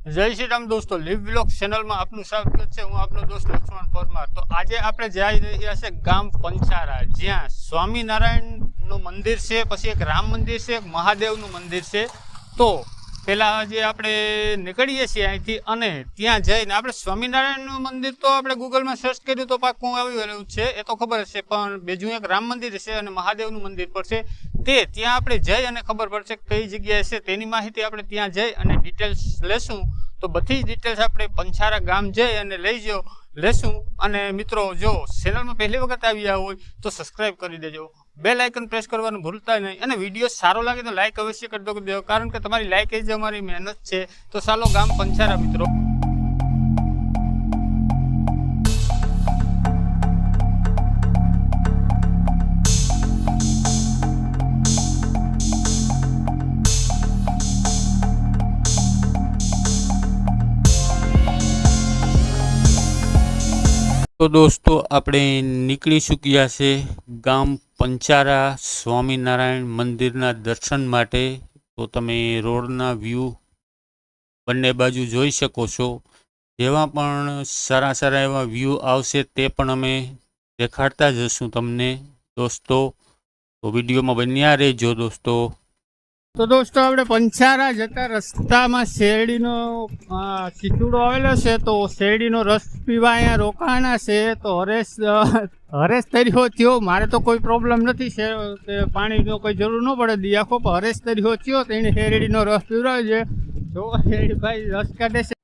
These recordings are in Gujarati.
જય શ્રી રામ દોસ્તો, લીવ વ્લોગ ચેનલમાં આપનું સ્વાગત છે। હું આપનો દોસ્ત લક્ષ્મણ પરમાર। તો આજે આપણે જઈ રહ્યા છે ગામ પંચારા, જ્યાં સ્વામિનારાયણનું મંદિર છે, પછી એક રામ મંદિર છે, એક મહાદેવનું મંદિર છે। તો પહેલા જે આપણે નીકળીએ છીએ અહીંથી અને ત્યાં જઈને આપણે સ્વામિનારાયણનું મંદિર તો આપણે ગૂગલમાં સર્ચ કર્યું તો પાક્કું આવી ગયેલું છે, એ તો ખબર છે, પણ બીજું એક રામ મંદિર છે અને મહાદેવનું મંદિર પણ છે। તે ત્યાં આપણે જઈ અને ખબર પડશે કઈ જગ્યાએ છે, તેની માહિતી આપણે ત્યાં જઈ અને ડિટેલ્સ લેશું। તો બધી જ ડિટેલ્સ આપણે પંચારા ગામ જઈ અને લેશું। અને મિત્રો, જો ચેનલમાં પહેલી વખત આવ્યા હોય તો સબસ્ક્રાઇબ કરી દેજો, બેલ આઇકન પ્રેસ કરવાનું ભૂલતા નહીં, અને વિડીયો સારો લાગે તો લાઇક અવશ્ય કરી દો, કારણ કે તમારી લાઇક એ જ અમારી મહેનત છે। તો ચાલો ગામ પંચારા મિત્રો। તો દોસ્તો, આપણે નીકળી ચૂક્યા છે ગામ પંચારા સ્વામિનારાયણ મંદિરના દર્શન માટે। તો તમે રોડના વ્યૂ બંને બાજુ જોઈ શકો છો। જેવા પણ સારા એવા વ્યૂ આવશે તે પણ અમે દેખાડતા જશું તમને દોસ્તો। તો વિડીયોમાં બન્યા રહેજો દોસ્તો। તો દોસ્તો, આપણે પંચારા જતા રસ્તામાં શેરડીનો ખીચુડો આવેલો છે, તો શેરડીનો રસ પીવા અહીંયા રોકાણા છે। તો હરેશ તરીકો થયો, મારે તો કોઈ પ્રોબ્લેમ નથી છે, પાણીનો કોઈ જરૂર ન પડે દિયાખો, પણ હરેશ તરીકો થયો તો એને શેરડીનો રસ પીવડાવે છે। જો શેરડી ભાઈ રસ કાઢે છે।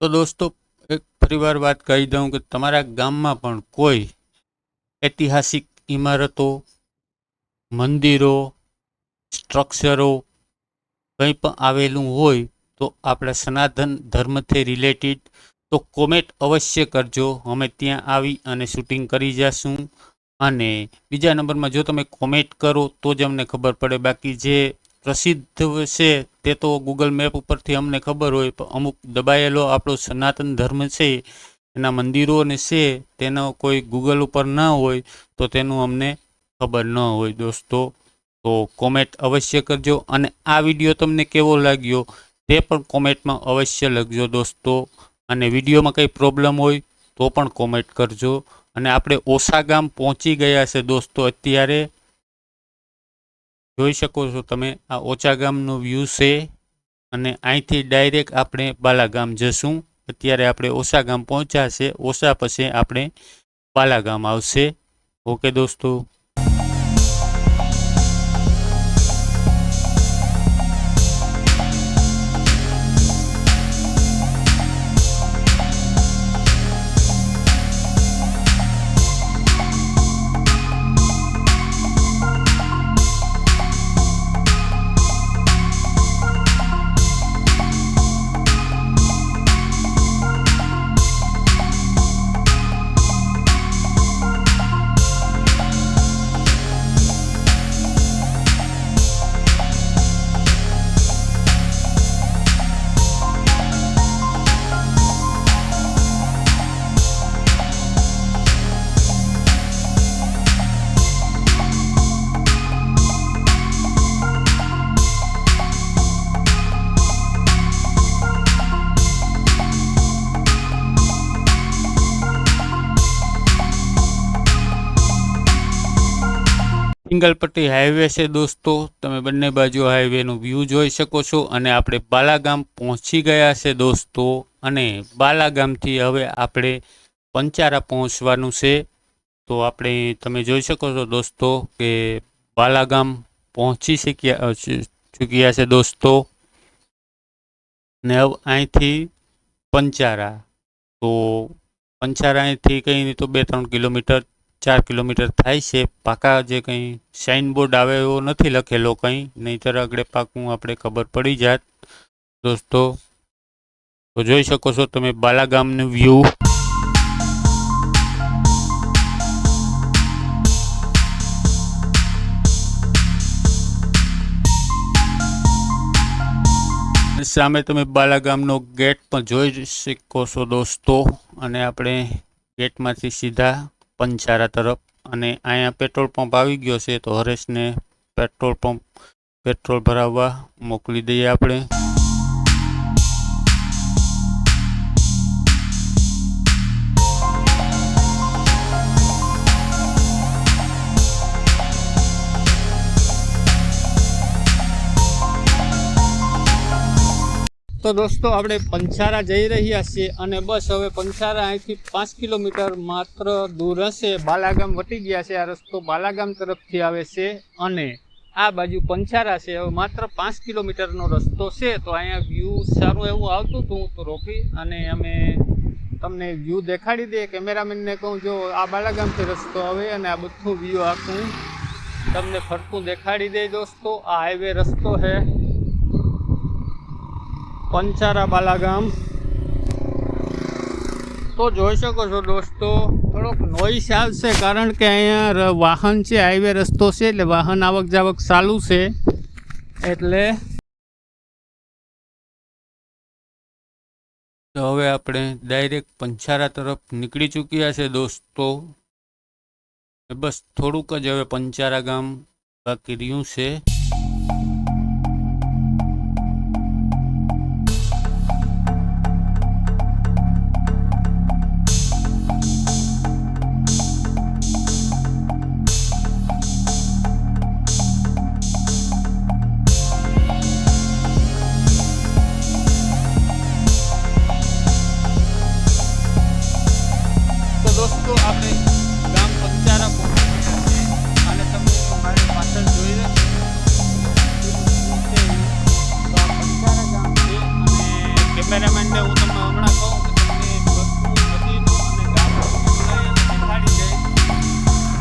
તો દોસ્તો, એક ફરીવાર વાત કહી દઉં કે તમારા ગામમાં પણ કોઈ ઐતિહાસિક ઇમારતો, મંદિરો, સ્ટ્રક્ચરો કંઈ પણ આવેલું હોય તો આપણા સનાતન ધર્મથી રિલેટેડ તો કોમેન્ટ અવશ્ય કરજો, અમે ત્યાં આવી અને શૂટિંગ કરી જશું। અને બીજા નંબરમાં જો તમે કોમેન્ટ કરો તો જ અમને ખબર પડે, બાકી જે પ્રસિદ્ધ છે તે તો ગૂગલ મેપ ઉપરથી અમને ખબર હોય, પણ અમુક દબાયેલો આપણો સનાતન ધર્મ છે એના મંદિરોને છે તેનો કોઈ ગૂગલ ઉપર ના હોય તો તેનું અમને ખબર ન હોય દોસ્તો। તો કોમેન્ટ અવશ્ય કરજો, અને આ વિડીયો તમને કેવો લાગ્યો તે પણ કોમેન્ટમાં અવશ્ય લખજો દોસ્તો। અને વિડીયોમાં કંઈ પ્રોબ્લેમ હોય તો પણ કોમેન્ટ કરજો। અને આપણે ઓસા ગામ પહોંચી ગયા છે દોસ્તો। અત્યારે જોઈ શકો છો તમે, આ ઓછા ગામનો વ્યૂ છે, અને અહીંથી ડાયરેક્ટ આપણે બાલાગામ જશું। અત્યારે આપણે ઓસા ગામ પહોંચ્યા છે, ઓસા પછી આપણે બાલાગામ આવશે। ઓકે દોસ્તો। સિંગલ પટ્ટી હાઈવે છે દોસ્તો, તમે બંને બાજુ હાઈવેનું વ્યૂ જોઈ શકો છો। અને આપણે બાલાગામ પહોંચી ગયા છે દોસ્તો, અને બાલાગામથી હવે આપણે પંચારા પહોંચવાનું છે। તો આપણે તમે જોઈ શકો છો દોસ્તો કે બાલાગામ પહોંચી ચૂક્યા છે દોસ્તો। ને હવે અહીંથી પંચારા, તો પંચારા અહીંથી કંઈ નહીં તો 2-3 કિલોમીટર 4 કિલોમીટર થાય છે। પાકા જે કંઈ સાઇનબોર્ડ આવે એવો નથી લખેલો કંઈ, નહીંતર આગળ પાકું આપણે ખબર પડી જાત દોસ્તો। તો જોઈ શકો છો તમે બાલાગામનું વ્યૂ। સામે તમે બાલાગામનો ગેટ પણ જોઈ શકો છો દોસ્તો। અને આપણે ગેટમાંથી સીધા પંચારા તરફ, અને અહીંયા પેટ્રોલ પંપ આવી ગયો છે, તો હરેશને પેટ્રોલ ભરાવવા મોકલી દઈએ આપણે। તો દોસ્તો આપણે પંચારા જઈ રહ્યા છીએ અને બસ હવે પંચારા અહીંથી 5 કિલોમીટર માત્ર દૂર હશે. બાલાગામ વટી ગયા છે. આ રસ્તો બાલાગામ તરફથી આવે છે અને આ બાજુ પંચારા છે. હવે માત્ર 5 કિલોમીટરનો રસ્તો છે. તો અહીંયા વ્યૂ સારું એવું આવતું હતું તો રોકી અને અમે તમને વ્યૂ દેખાડી દઈએ. કેમેરામેનને કહું જો આ બાલાગામથી રસ્તો આવે અને આ બધું વ્યૂ આખું તમને ફરતું દેખાડી દે દોસ્તો. આ હાઈવે રસ્તો છે પંચારા બાલાગામ. તો જોઈ શકો છો દોસ્તો થોડોક નોઈસ આવશે કારણ કે અહીંયા વાહન છે. હાઈવે રસ્તો છે એટલે વાહન આવક જાવક ચાલુ છે એટલે. તો હવે આપણે ડાયરેક્ટ પંચારા તરફ નીકળી ચૂક્યા છે દોસ્તો. બસ થોડુંક જ હવે પંચારા ગામ બાકી રહ્યું છે. દોસ્તો આપણે ગામ પંચારા પહોંચ્યા અને તમે મારી પાછળ જોઈ રહ્યા પંચારા ગામ છે. અને કેમેરામેનને હું તમને હમણાં કહું કે તમને બધું નદીનું અને ગામનું દેખાડી જાય.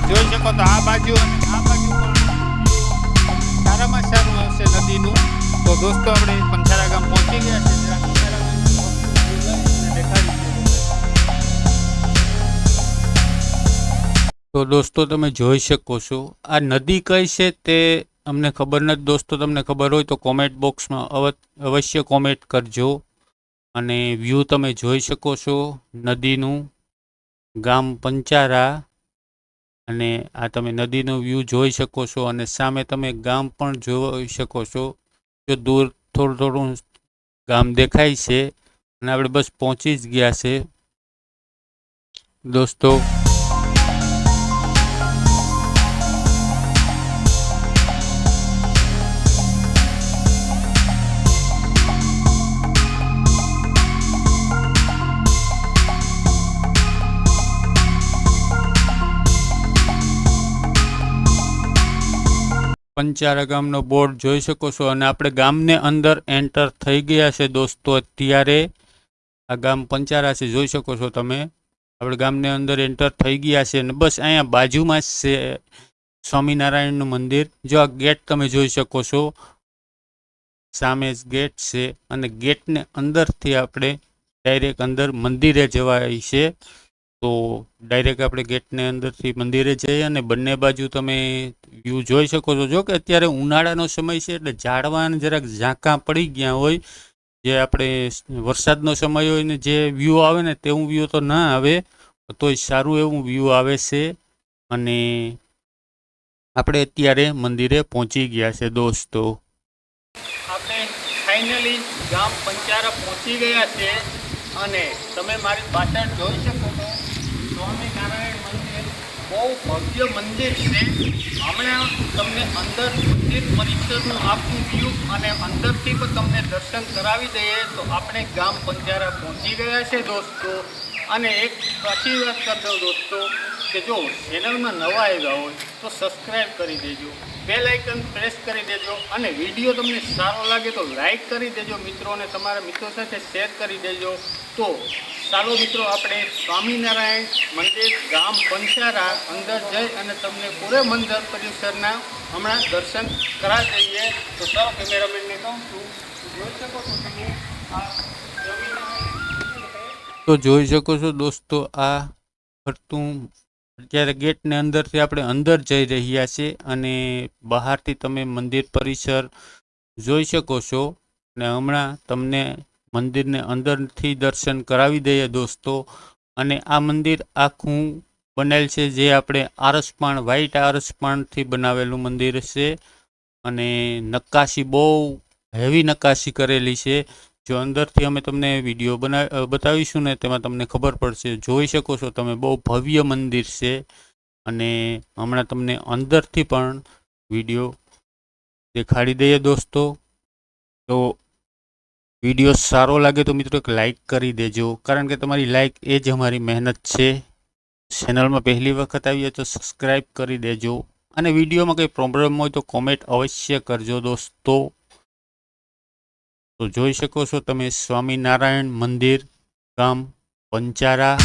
જોઈ શકો તો આ બાજુ અને આ બાજુ પણ સારામાં સારું આવશે નદીનું. તો દોસ્તો આપણે પંચારા ગામ પહોંચી ગયા છે. દેખાડી તો દોસ્તો તમે જોઈ શકો છો આ નદી કઈ છે તે અમને ખબર નથી. દોસ્તો તમને ખબર હોય તો કોમેન્ટ બોક્સમાં અવશ્ય કોમેન્ટ કરજો. અને વ્યૂ તમે જોઈ શકો છો નદીનું, ગામ પંચારા, અને આ તમે નદીનું વ્યૂ જોઈ શકો છો અને સામે તમે ગામ પણ જોઈ શકો છો. જો દૂર થોડું થોડું ગામ દેખાય છે અને આપણે બસ પહોંચી જ ગયા છે દોસ્તો. પંચારા ગામનો બોર્ડ જોઈ શકો છો અને આપણે ગામને અંદર એન્ટર થઈ ગયા છે દોસ્તો. અત્યારે આ ગામ પંચારા છે જોઈ શકો છો તમે. આપણે ગામને અંદર એન્ટર થઈ ગયા છે અને બસ અહીંયા બાજુમાં જ છે સ્વામિનારાયણનું મંદિર. જો આ ગેટ તમે જોઈ શકો છો સામે જ ગેટ છે અને ગેટને અંદરથી આપણે ડાયરેક્ટ અંદર મંદિરે જવાય છે. તો ડાયરેક્ટ આપણે ગેટને અંદરથી મંદિરે જઈએ અને બંને બાજુ તમે વ્યૂ જોઈ શકો છો. જો કે અત્યારે ઉનાળાનો સમય છે એટલે ઝાડવાને જરાક ઝાંકા પડી ગયા હોય. જે આપણે વરસાદનો સમય હોય ને જે વ્યૂ આવે ને તેવું વ્યૂ તો ના આવે, તોય સારું એવું વ્યૂ આવે છે. અને આપણે અત્યારે મંદિરે પહોંચી ગયા છે દોસ્તો. આપણે ફાઇનલી ગામ પંચારા પહોંચી ગયા છે અને તમે મારી પાછળ જોઈ શકો છો સ્વામિનારાયણ મંદિર. બહુ ભવ્ય મંદિર છે. હમણાં તમને અંદર મંદિર પરિસરનું આખું વ્યૂ અને અંદરથી પણ તમને દર્શન કરાવી દઈએ. તો આપણે ગામ પંચારા પહોંચી ગયા છે દોસ્તો. અને એક પાછી વાત કરી દઉં દોસ્તો કે જો ચેનલમાં નવા આવ્યા હોય તો સબસ્ક્રાઈબ કરી દેજો, બેલ આઇકન પ્રેસ કરી દેજો અને વિડીયો તમને સારો લાગે તો લાઈક કરી દેજો મિત્રોને, તમારા મિત્રો સાથે શેર કરી દેજો. તો ચાલો મિત્રો આપણે સ્વામિનારાયણ મંદિર ગામ પંચારા અંદર જઈ અને તમને પૂરે મંદિર પરિસરના હમણાં દર્શન કરાવી દઈએ. તો ચાલો કેમેરામેનને કહું છું જોઈ શકો છો તમે તો જોઈ શકો છો દોસ્તો આ ફરતું અત્યારે ગેટને અંદરથી આપણે અંદર જઈ રહ્યા છીએ અને બહારથી તમે મંદિર પરિસર જોઈ શકો છો. અને હમણાં તમને મંદિરને અંદરથી દર્શન કરાવી દઈએ દોસ્તો. અને આ મંદિર આખું બનેલ છે જે આપણે આરસપાણ વ્હાઈટ આરસપાણથી બનાવેલું મંદિર છે અને નક્કાશી બહુ હેવી નક્કાશી કરેલી છે. જો અંદરથી અમે તમને વિડીયો બતાવીશું ને તેમાં તમને ખબર પડશે. જોઈ શકો છો તમે બહુ ભવ્ય મંદિર છે અને હમણાં તમને અંદરથી પણ વિડીયો દેખાડી દઈએ દોસ્તો. તો વિડીયો સારો લાગે તો મિત્રો એક લાઈક કરી દેજો, કારણ કે તમારી લાઈક એ જ અમારી મહેનત છે. ચેનલમાં પહેલી વખત આવીએ તો સબસ્ક્રાઈબ કરી દેજો, અને વિડીયોમાં કંઈ પ્રોબ્લેમ હોય તો કોમેન્ટ અવશ્ય કરજો દોસ્તો. તો જોઈ શકો છો તમે સ્વામિનારાયણ મંદિર, ગામ પંચારા.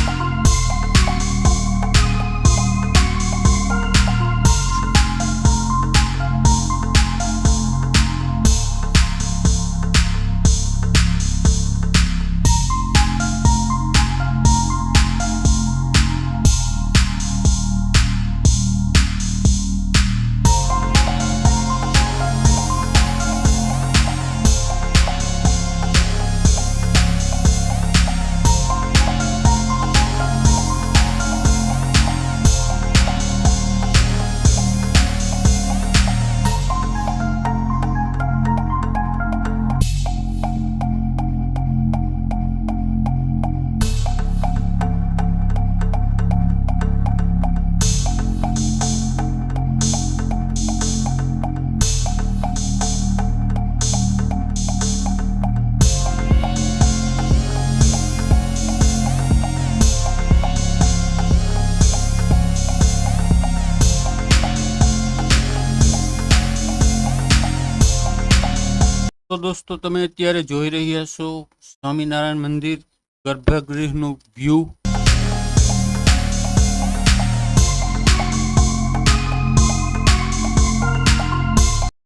તો દોસ્તો તમે અત્યારે જોઈ રહ્યા છો સ્વામિનારાયણ મંદિર ગર્ભગૃહનું વ્યૂ.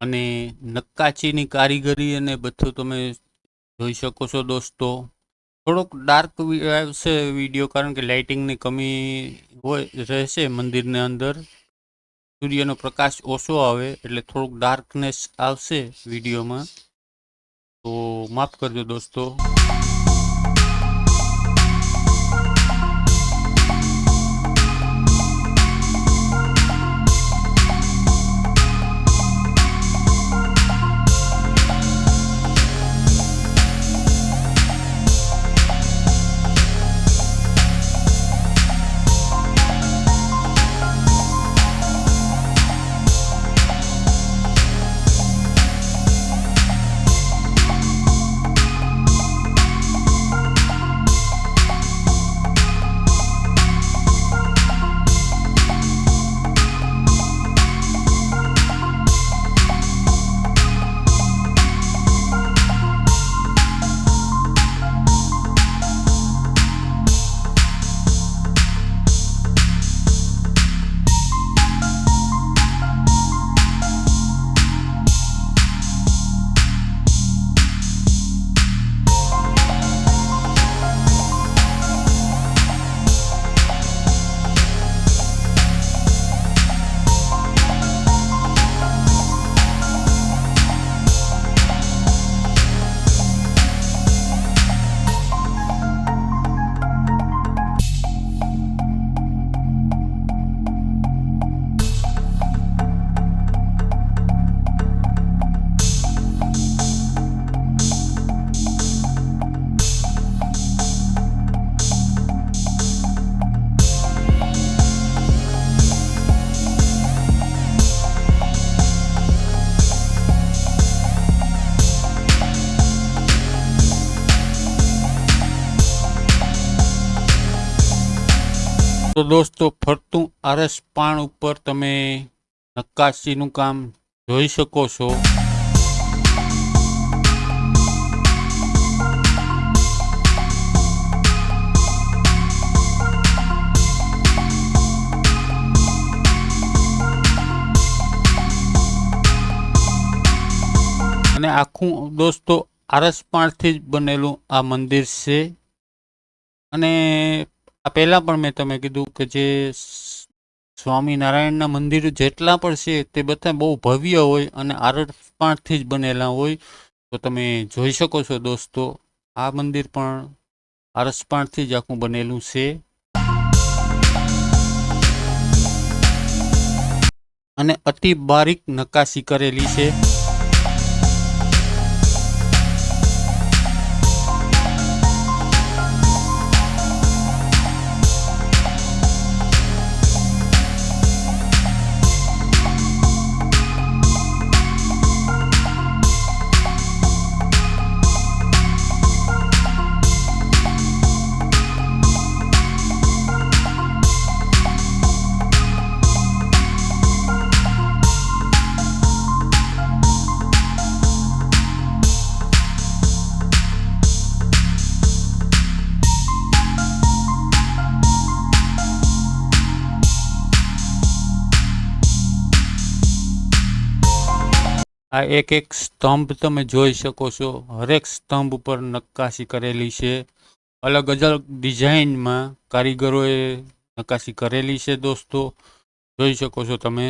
અને નક્કાચીની કારીગરી અને બધું તમે જોઈ શકો છો દોસ્તો. થોડોક ડાર્ક આવશે વિડીયો, કારણ કે લાઇટિંગની કમી રહેશે મંદિરની અંદર. સૂર્યનો પ્રકાશ ઓછો આવે એટલે થોડુંક ડાર્કનેસ આવશે વિડીયોમાં, તો માફ કરજો દોસ્તો. તો દોસ્તો ફરતું આરસ પાણ ઉપર તમે નક્કાશીનું કામ જોઈ શકો છો. અને આખું દોસ્તો આરસ પાણથી જ બનેલું આ મંદિર છે. અને આ પહેલાં પણ મેં તમે કીધું કે જે સ્વામિનારાયણના મંદિર જેટલા પણ છે તે બધા બહુ ભવ્ય હોય અને આરસપાણથી જ બનેલા હોય. તો તમે જોઈ શકો છો દોસ્તો, આ મંદિર પણ આરસપાણથી જ આખું બનેલું છે. અને અતિ બારીક નક્કાશી કરેલી છે. આ એક એક સ્તંભ તમે જોઈ શકો છો, હરેક સ્તંભ ઉપર નક્કાશી કરેલી છે. અલગ અલગ ડિઝાઇનમાં કારીગરોએ નક્કાશી કરેલી છે દોસ્તો, જોઈ શકો છો તમે.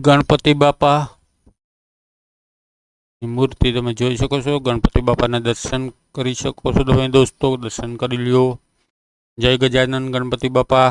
ગણપતિ બાપા મૂર્તિ તમે જોઈ શકો છો. ગણપતિ બાપાના દર્શન કરી શકો છો તમે દોસ્તો, દર્શન કરી લ્યો. જય ગજાનન ગણપતિ બાપા.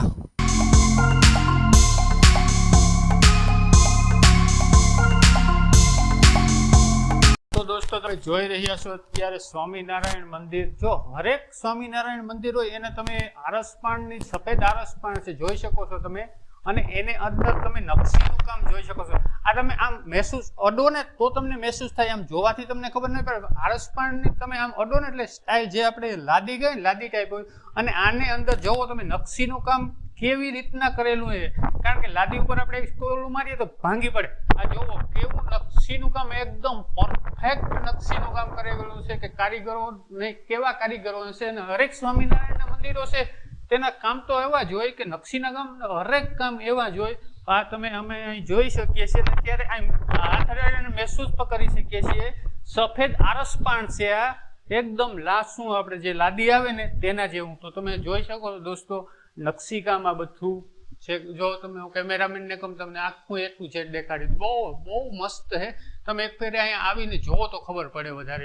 તો દોસ્તો તમે જોઈ રહ્યા છો અત્યારે સ્વામિનારાયણ મંદિર. જો હરેક સ્વામિનારાયણ મંદિર હોય એને તમે આરસપાણની સફેદ આરસપાણ છે જોઈ શકો છો તમે, અને એને અંદર તમે નકશીનું કામ જોઈ શકો છો. આ તમે આમ મહેસૂસ અડો ને તો તમને મહેસૂસ થાય, આમ જોવાથી તમને ખબર નહીં પડે. આરસપાણની તમે આમ અડો ને એટલે સ્ટાઇલ જે આપણે લાદી ગઈ લાદી ટાઈપ હોય, અને આને અંદર જોવો તમે નકશીનું કામ કેવી રીતના કરેલું છે. કારણ કે લાદી ઉપર આપણે સ્ટોલ મારીએ તો ભાંગી પડે. આ જોવો કેવું નકશીનું કામ, એકદમ પરફેક્ટ નકશીનું કામ કરેલું છે કે કારીગરો ને કેવા કારીગરો છે. અને હરેક સ્વામિનારાયણના મંદિરો છે તેના કામ તો એવા જ હોય કે નકશીના કામ હરેક કામ એવા જ હોય. આ તમે અમે અહીં જોઈ શકીએ છીએ, અત્યારે હાથ મહેસૂસ પણ કરી શકીએ છીએ. સફેદ આરસપાણ છે આ, એકદમ લાસું આપણે જે લાદી આવે ને તેના જેવું. તો તમે જોઈ શકો છો દોસ્તો નકશી કામ આ બધું છે. જો તમે કેમેરામેન ને કમ તમને આખું એટલું છે દેખાડી, બહુ મસ્ત છે. તમે એક ફેરે અહીંયા આવીને જોવો તો ખબર પડે વધારે.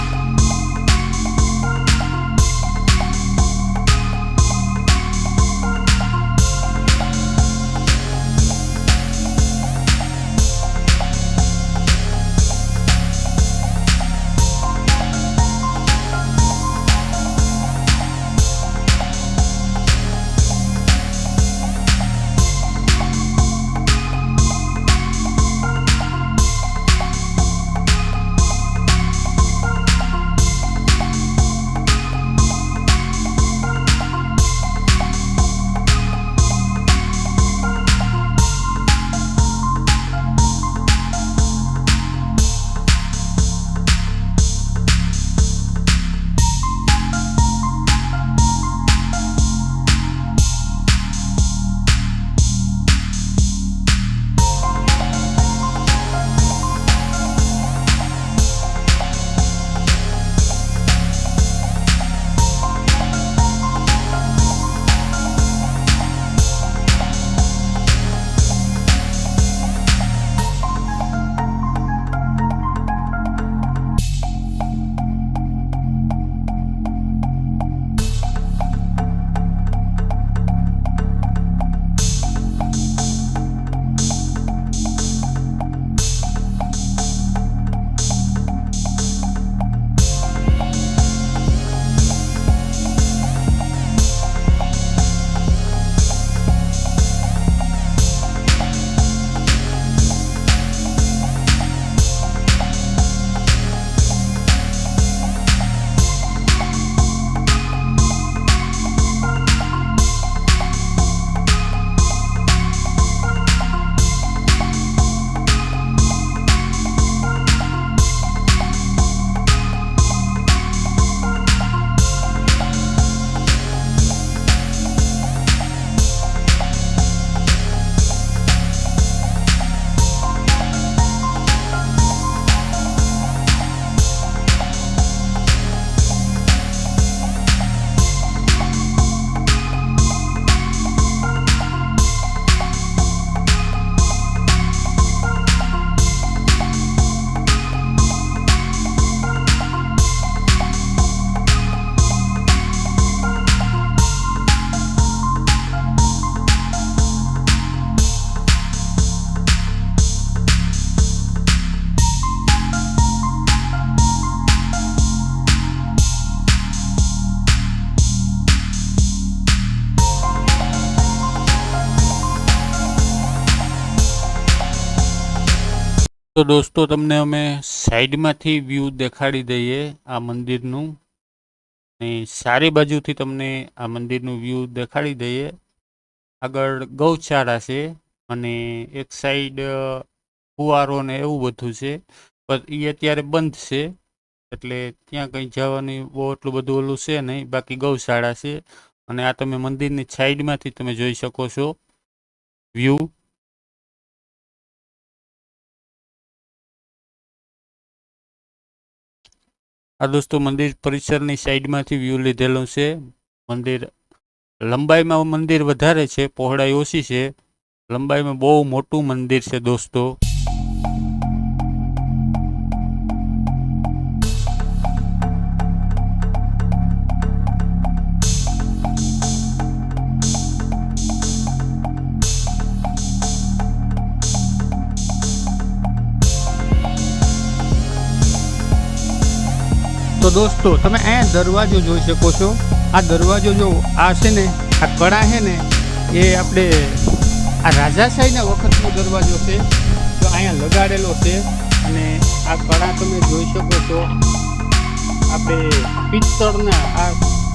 તો દોસ્તો તમને અમે સાઈડમાંથી વ્યૂ દેખાડી દઈએ આ મંદિરનું, અને સારી બાજુથી તમને આ મંદિરનું વ્યૂ દેખાડી દઈએ. આગળ ગૌશાળા છે અને એક સાઈડ ફુવારો ને એવું બધું છે, પણ એ અત્યારે બંધ છે એટલે ત્યાં કંઈ જવાની બહુ એટલું બધું ઓલું છે નહીં. બાકી ગૌશાળા છે અને આ તમે મંદિરની સાઈડમાંથી તમે જોઈ શકો છો વ્યૂ. આ દોસ્તો મંદિર પરિસરની સાઈડમાંથી વ્યૂ લીધેલું છે. મંદિર લંબાઈમાં મંદિર વધારે છે, પહોળાઈ ઓછી છે. લંબાઈમાં બહુ મોટું મંદિર છે દોસ્તો. તો દોસ્તો તમે અહીંયા દરવાજો જોઈ શકો છો. આ દરવાજો જો આ છે ને, આ કડા છે ને, એ આપણે આ રાજાશાહીના વખતનો દરવાજો છે, જો અહીંયા લગાડેલો છે. અને આ કડા તમે જોઈ શકો છો, આપણે પિત્તળના આ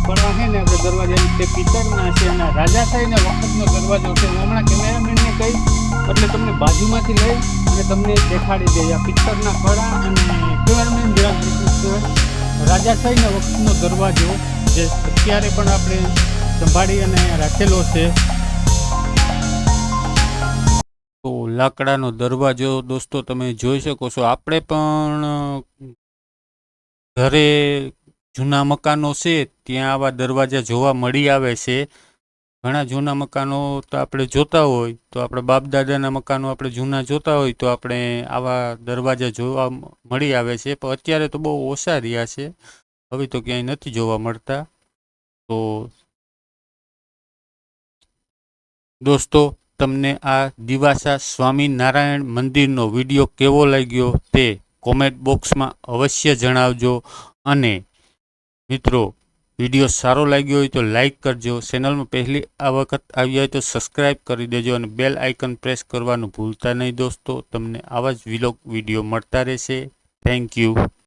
કડા છે ને, આપણે દરવાજા તે પિત્તળના છે અને રાજાશાહીના વખતનો દરવાજો છે. હું હમણાં કેમેરામેનને કહી એટલે તમને બાજુમાંથી લઈ અને તમને દેખાડી દે આ પિત્તળના કડા. અને કેમેરામેન રાજાશાહીના વખતનો દરવાજો જે અત્યારે પણ આપણે સંભાળી અને રાખેલો છે. તો લાકડાનો દરવાજો દોસ્તો તમે જોઈ શકો છો. આપણે પણ ઘરે જૂના મકાનો છે ત્યાં આવા દરવાજા જોવા મળી આવે છે. ઘણા જૂના મકાનો તો આપણે જોતા હોય, તો આપણે બાપ દાદાના મકાનો આપણે જૂના જોતા હોય તો આપણે આવા દરવાજા જોવા મળી આવે છે. પણ અત્યારે તો બહુ ઓછા રહ્યા છે, હવે તો ક્યાંય નથી જોવા મળતા. તો દોસ્તો તમને આ દિવાસા સ્વામિનારાયણ મંદિરનો વિડીયો કેવો લાગ્યો તે કોમેન્ટ બોક્સમાં અવશ્ય જણાવજો. અને મિત્રો વિડીયો સારો લાગ્યો હોય તો લાઈક કરજો. ચેનલમાં પહેલી આ વખત આવી હોય તો સબસ્ક્રાઈબ કરી દેજો અને બેલ આઇકન પ્રેસ કરવાનું ભૂલતા નહીં દોસ્તો. તમને આવા જ વિડીયો મળતા રહેશે. Thank you.